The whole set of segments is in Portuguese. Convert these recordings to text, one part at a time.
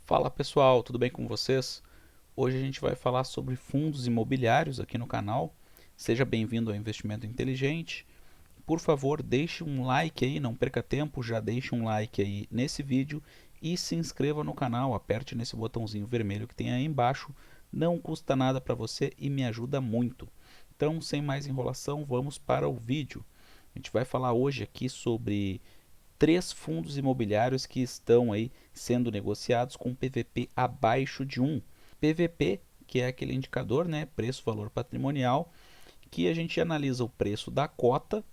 Fala pessoal, tudo bem com vocês? Hoje a gente vai falar sobre fundos imobiliários aqui no canal. Seja bem-vindo ao Investimento Inteligente. Por favor, deixe um like aí, não perca tempo, já deixe um like aí nesse vídeo e se inscreva no canal, aperte nesse botãozinho vermelho que tem aí embaixo. Não custa nada para você e me ajuda muito. Então, sem mais enrolação, vamos para o vídeo. A gente vai falar hoje aqui sobre três fundos imobiliários que estão aí sendo negociados com PVP abaixo de 1. PVP, que é aquele indicador, né, preço-valor patrimonial, que a gente analisa o preço da cota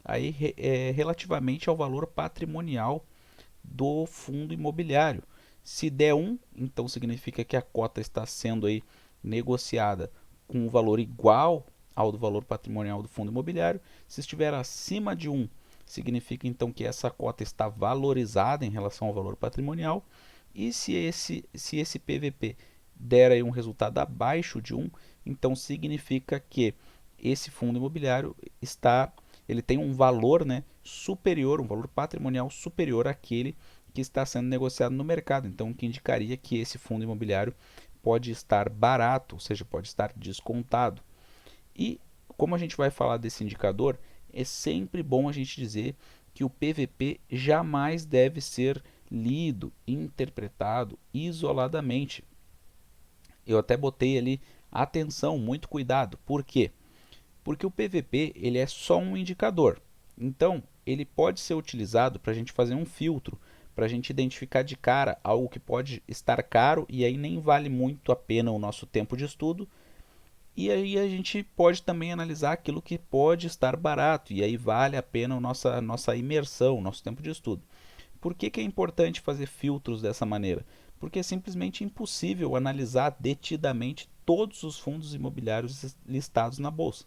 aí relativamente ao valor patrimonial do fundo imobiliário. Se der 1, então significa que a cota está sendo aí negociada com um valor igual ao do valor patrimonial do fundo imobiliário. Se estiver acima de 1, significa então que essa cota está valorizada em relação ao valor patrimonial. E se esse PVP der aí um resultado abaixo de 1, então significa que esse fundo imobiliário ele tem um valor, né, superior, um valor patrimonial superior àquele que está sendo negociado no mercado. Então, o que indicaria que esse fundo imobiliário pode estar barato, ou seja, pode estar descontado. E como a gente vai falar desse indicador, é sempre bom a gente dizer que o PVP jamais deve ser lido, interpretado isoladamente. Eu até botei ali atenção, muito cuidado. Por quê? Porque o PVP ele é só um indicador. Então, ele pode ser utilizado para a gente fazer um filtro, para a gente identificar de cara algo que pode estar caro e aí nem vale muito a pena o nosso tempo de estudo. E aí a gente pode também analisar aquilo que pode estar barato e aí vale a pena a nossa imersão, o nosso tempo de estudo. Por que é importante fazer filtros dessa maneira? Porque é simplesmente impossível analisar detidamente todos os fundos imobiliários listados na bolsa.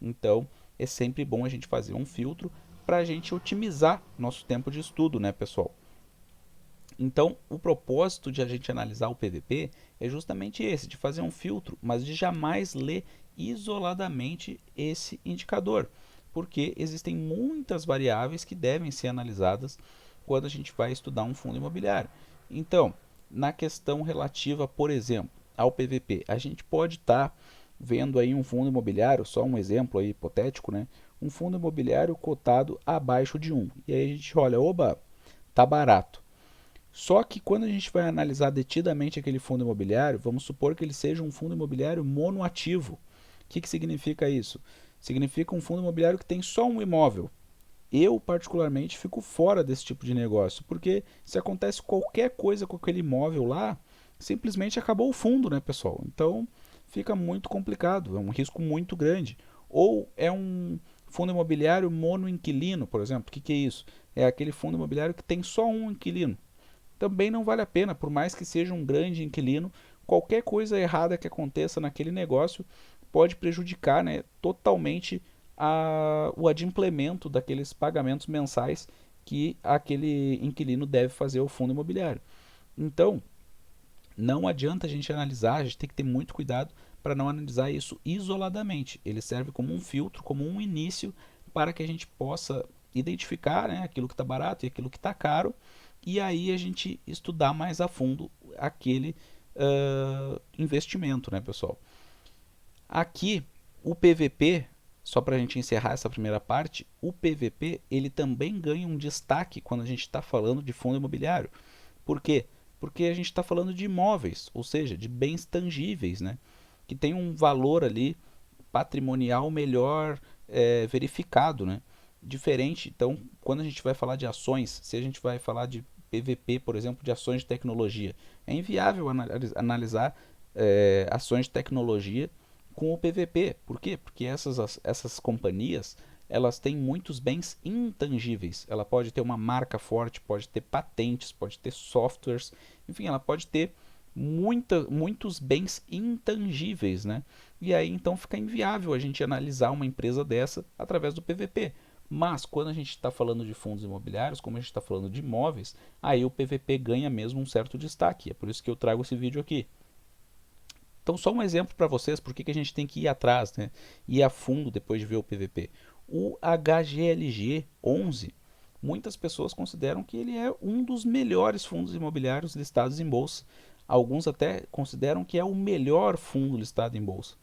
Então, é sempre bom a gente fazer um filtro para a gente otimizar nosso tempo de estudo, né, pessoal? Então, o propósito de a gente analisar o PVP é justamente esse, de fazer um filtro, mas de jamais ler isoladamente esse indicador, porque existem muitas variáveis que devem ser analisadas quando a gente vai estudar um fundo imobiliário. Então, na questão relativa, por exemplo, ao PVP, a gente pode estar vendo aí um fundo imobiliário, só um exemplo aí hipotético, né? Um fundo imobiliário cotado abaixo de 1. E aí a gente olha, oba, tá barato. Só que quando a gente vai analisar detidamente aquele fundo imobiliário, vamos supor que ele seja um fundo imobiliário monoativo. O que significa isso? Significa um fundo imobiliário que tem só um imóvel. Eu, particularmente, fico fora desse tipo de negócio, porque se acontece qualquer coisa com aquele imóvel lá, simplesmente acabou o fundo, né, pessoal? Então fica muito complicado, é um risco muito grande. Ou é um fundo imobiliário monoinquilino, por exemplo. O que é isso? É aquele fundo imobiliário que tem só um inquilino. Também não vale a pena, por mais que seja um grande inquilino, qualquer coisa errada que aconteça naquele negócio pode prejudicar, né, totalmente o adimplemento daqueles pagamentos mensais que aquele inquilino deve fazer ao fundo imobiliário. Então, não adianta a gente analisar, a gente tem que ter muito cuidado para não analisar isso isoladamente. Ele serve como um filtro, como um início para que a gente possa identificar, né, aquilo que está barato e aquilo que está caro, e aí a gente estudar mais a fundo aquele investimento, né, pessoal? Aqui, o PVP, só para a gente encerrar essa primeira parte, o PVP ele também ganha um destaque quando a gente está falando de fundo imobiliário. Por quê? Porque a gente está falando de imóveis, ou seja, de bens tangíveis, né? Que tem um valor ali patrimonial melhor verificado, né? Diferente, então, quando a gente vai falar de ações, se a gente vai falar de PVP, por exemplo, de ações de tecnologia, é inviável analisar ações de tecnologia com o PVP. Por quê? Porque essas companhias elas têm muitos bens intangíveis. Ela pode ter uma marca forte, pode ter patentes, pode ter softwares, enfim, ela pode ter muitos bens intangíveis, né? E aí então fica inviável a gente analisar uma empresa dessa através do PVP. Mas quando a gente está falando de fundos imobiliários, como a gente está falando de imóveis, aí o PVP ganha mesmo um certo destaque. É por isso que eu trago esse vídeo aqui. Então, só um exemplo para vocês, por que a gente tem que ir atrás, né? Ir a fundo depois de ver o PVP. O HGLG 11 muitas pessoas consideram que ele é um dos melhores fundos imobiliários listados em bolsa. Alguns até consideram que é o melhor fundo listado em bolsa.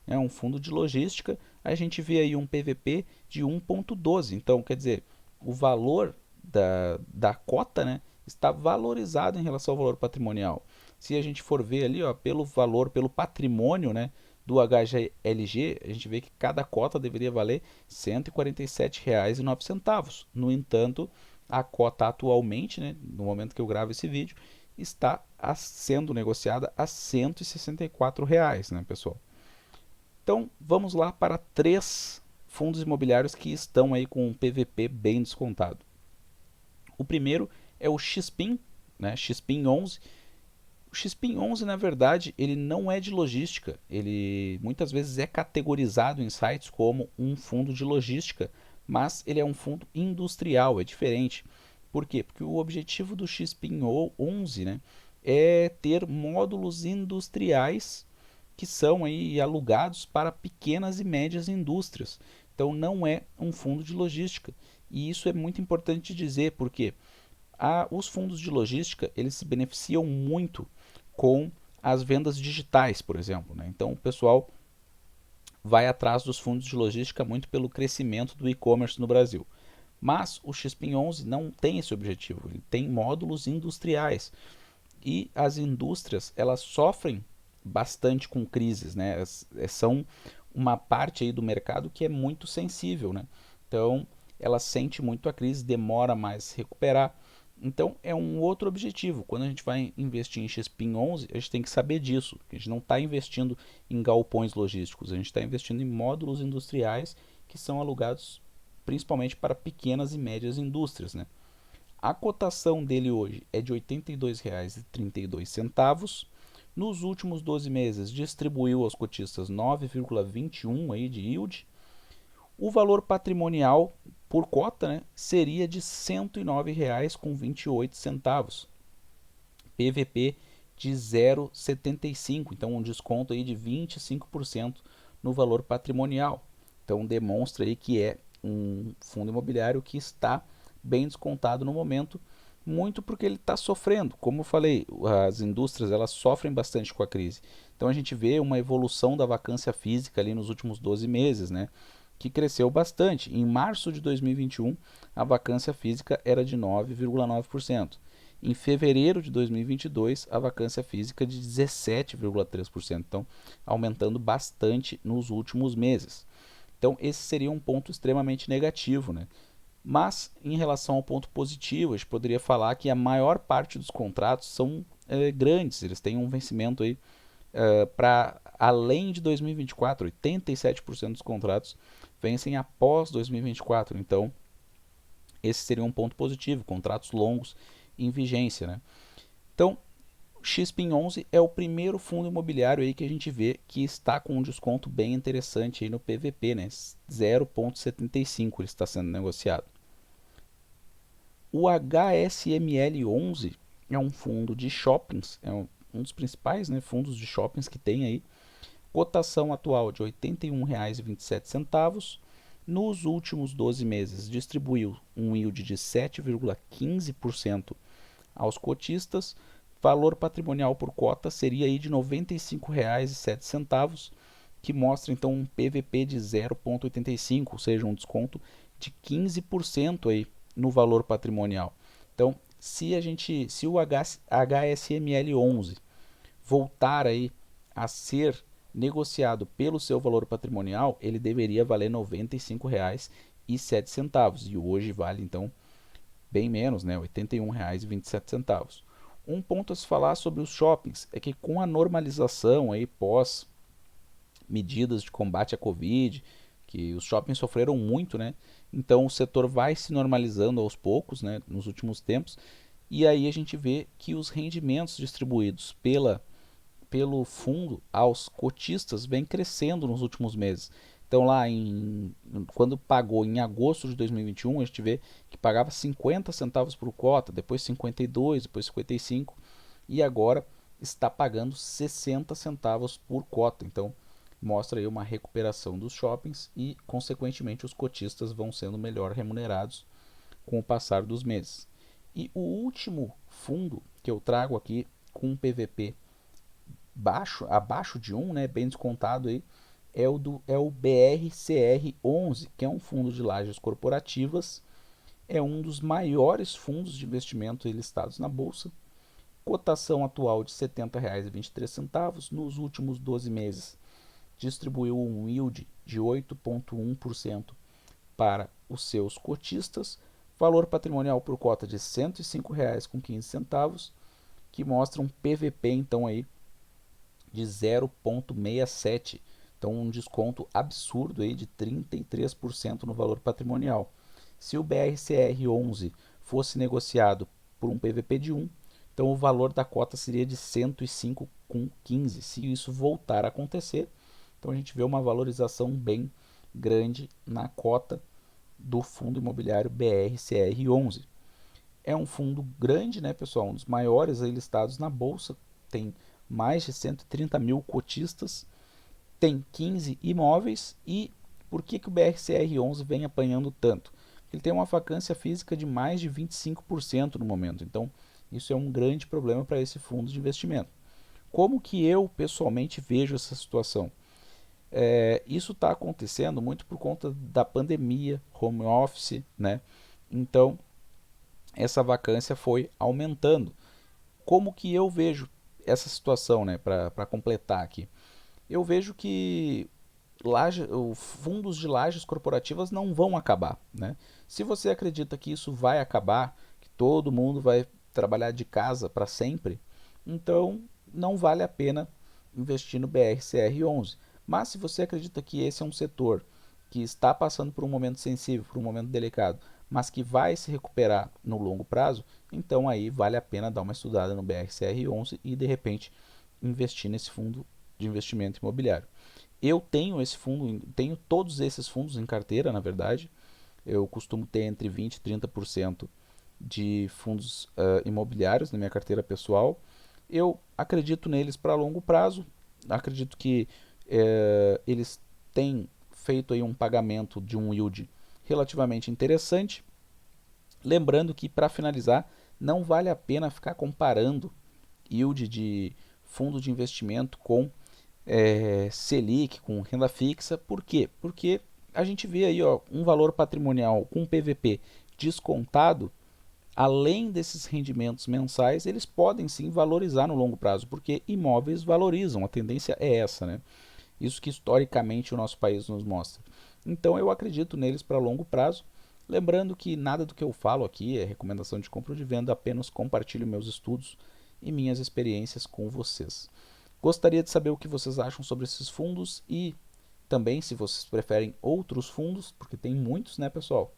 É um fundo de logística, a gente vê aí um PVP de 1,12. Então, quer dizer, o valor da cota, né, está valorizado em relação ao valor patrimonial. Se a gente for ver ali, ó, pelo valor, pelo patrimônio, né, do HGLG, a gente vê que cada cota deveria valer R$ 147,09. No entanto, a cota atualmente, né, no momento que eu gravo esse vídeo, está sendo negociada a R$ 164, né, pessoal? Então, vamos lá para 3 fundos imobiliários que estão aí com um PVP bem descontado. O primeiro é o XPIN, né, XPIN 11. O XPIN 11, na verdade, ele não é de logística. Ele muitas vezes é categorizado em sites como um fundo de logística, mas ele é um fundo industrial, é diferente. Por quê? Porque o objetivo do XPIN 11, né, é ter módulos industriais que são aí alugados para pequenas e médias indústrias. Então não é um fundo de logística. E isso é muito importante dizer, porque os fundos de logística eles se beneficiam muito com as vendas digitais, por exemplo, né? Então o pessoal vai atrás dos fundos de logística muito pelo crescimento do e-commerce no Brasil. Mas o XPIN 11 não tem esse objetivo, ele tem módulos industriais. E as indústrias elas sofrem bastante com crises, né? São uma parte aí do mercado que é muito sensível, né? Então ela sente muito a crise, demora mais a se recuperar. Então é um outro objetivo. Quando a gente vai investir em XPIN 11, a gente tem que saber disso. A gente não está investindo em galpões logísticos, a gente está investindo em módulos industriais que são alugados principalmente para pequenas e médias indústrias, né? A cotação dele hoje é de R$ 82,32. Nos últimos 12 meses distribuiu aos cotistas 9,21 aí de yield. O valor patrimonial por cota, né, seria de R$ 109,28. PVP de 0,75, então um desconto aí de 25% no valor patrimonial. Então demonstra aí que é um fundo imobiliário que está bem descontado no momento, muito porque ele está sofrendo. Como eu falei, as indústrias elas sofrem bastante com a crise. Então a gente vê uma evolução da vacância física ali nos últimos 12 meses, né? Que cresceu bastante. Em março de 2021, a vacância física era de 9,9%. Em fevereiro de 2022, a vacância física de 17,3%. Então, aumentando bastante nos últimos meses. Então, esse seria um ponto extremamente negativo, né? Mas, em relação ao ponto positivo, a gente poderia falar que a maior parte dos contratos são grandes, eles têm um vencimento aí para além de 2024, 87% dos contratos vencem após 2024. Então, esse seria um ponto positivo, contratos longos em vigência, né? Então, o XPIN 11 é o primeiro fundo imobiliário aí que a gente vê que está com um desconto bem interessante aí no PVP, né? 0,75 ele está sendo negociado. O HSML 11 é um fundo de shoppings, é um dos principais, né, fundos de shoppings que tem aí. Cotação atual de R$ 81,27. Nos últimos 12 meses distribuiu um yield de 7,15% aos cotistas. Valor patrimonial por cota seria aí de R$ 95,07, que mostra então um PVP de 0,85, ou seja, um desconto de 15% aí no valor patrimonial. Então, se o HSML 11 voltar aí a ser negociado pelo seu valor patrimonial, ele deveria valer R$ 95,07 e hoje vale então bem menos, né, R$ 81,27. Um ponto a se falar sobre os shoppings é que com a normalização aí pós medidas de combate à Covid, que os shoppings sofreram muito, né? Então o setor vai se normalizando aos poucos, né, nos últimos tempos, e aí a gente vê que os rendimentos distribuídos pelo fundo aos cotistas vem crescendo nos últimos meses. Então lá quando pagou em agosto de 2021, a gente vê que pagava 50 centavos por cota, depois 52, depois 55 e agora está pagando 60 centavos por cota. Então mostra aí uma recuperação dos shoppings e consequentemente os cotistas vão sendo melhor remunerados com o passar dos meses. E o último fundo que eu trago aqui com um PVP abaixo de 1, né, bem descontado aí, é o BRCR11, que é um fundo de lajes corporativas, é um dos maiores fundos de investimento listados na bolsa, cotação atual de R$ 70,23, nos últimos 12 meses distribuiu um yield de 8,1% para os seus cotistas, valor patrimonial por cota de R$ 105,15, que mostra um PVP então aí de 0,67, então um desconto absurdo aí de 33% no valor patrimonial. Se o BRCR11 fosse negociado por um PVP de 1, então o valor da cota seria de 105,15. Se isso voltar a acontecer, então a gente vê uma valorização bem grande na cota do fundo imobiliário BRCR11. É um fundo grande, né, pessoal? Um dos maiores aí listados na bolsa, tem mais de 130 mil cotistas, tem 15 imóveis. E por que o BRCR11 vem apanhando tanto? Ele tem uma vacância física de mais de 25% no momento, então isso é um grande problema para esse fundo de investimento. Como que eu pessoalmente vejo essa situação? Isso está acontecendo muito por conta da pandemia, home office, né? Então essa vacância foi aumentando. Como que eu vejo essa situação, né? Para completar aqui, eu vejo que fundos de lajes corporativas não vão acabar, né? Se você acredita que isso vai acabar, que todo mundo vai trabalhar de casa para sempre, então não vale a pena investir no BRCR11. Mas se você acredita que esse é um setor que está passando por um momento sensível, por um momento delicado, mas que vai se recuperar no longo prazo, então aí vale a pena dar uma estudada no BRCR11 e de repente investir nesse fundo de investimento imobiliário. Eu tenho esse fundo, tenho todos esses fundos em carteira, na verdade. Eu costumo ter entre 20% e 30% de fundos imobiliários na minha carteira pessoal. Eu acredito neles para longo prazo. Acredito que eles têm feito aí um pagamento de um yield relativamente interessante. Lembrando que, para finalizar, não vale a pena ficar comparando yield de fundo de investimento com Selic, com renda fixa. Por quê? Porque a gente vê aí um valor patrimonial com PVP descontado, além desses rendimentos mensais, eles podem sim valorizar no longo prazo, porque imóveis valorizam, a tendência é essa, né? Isso que historicamente o nosso país nos mostra. Então eu acredito neles para longo prazo. Lembrando que nada do que eu falo aqui é recomendação de compra ou de venda, apenas compartilho meus estudos e minhas experiências com vocês. Gostaria de saber o que vocês acham sobre esses fundos e também se vocês preferem outros fundos, porque tem muitos, né, pessoal?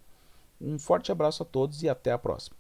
Um forte abraço a todos e até a próxima.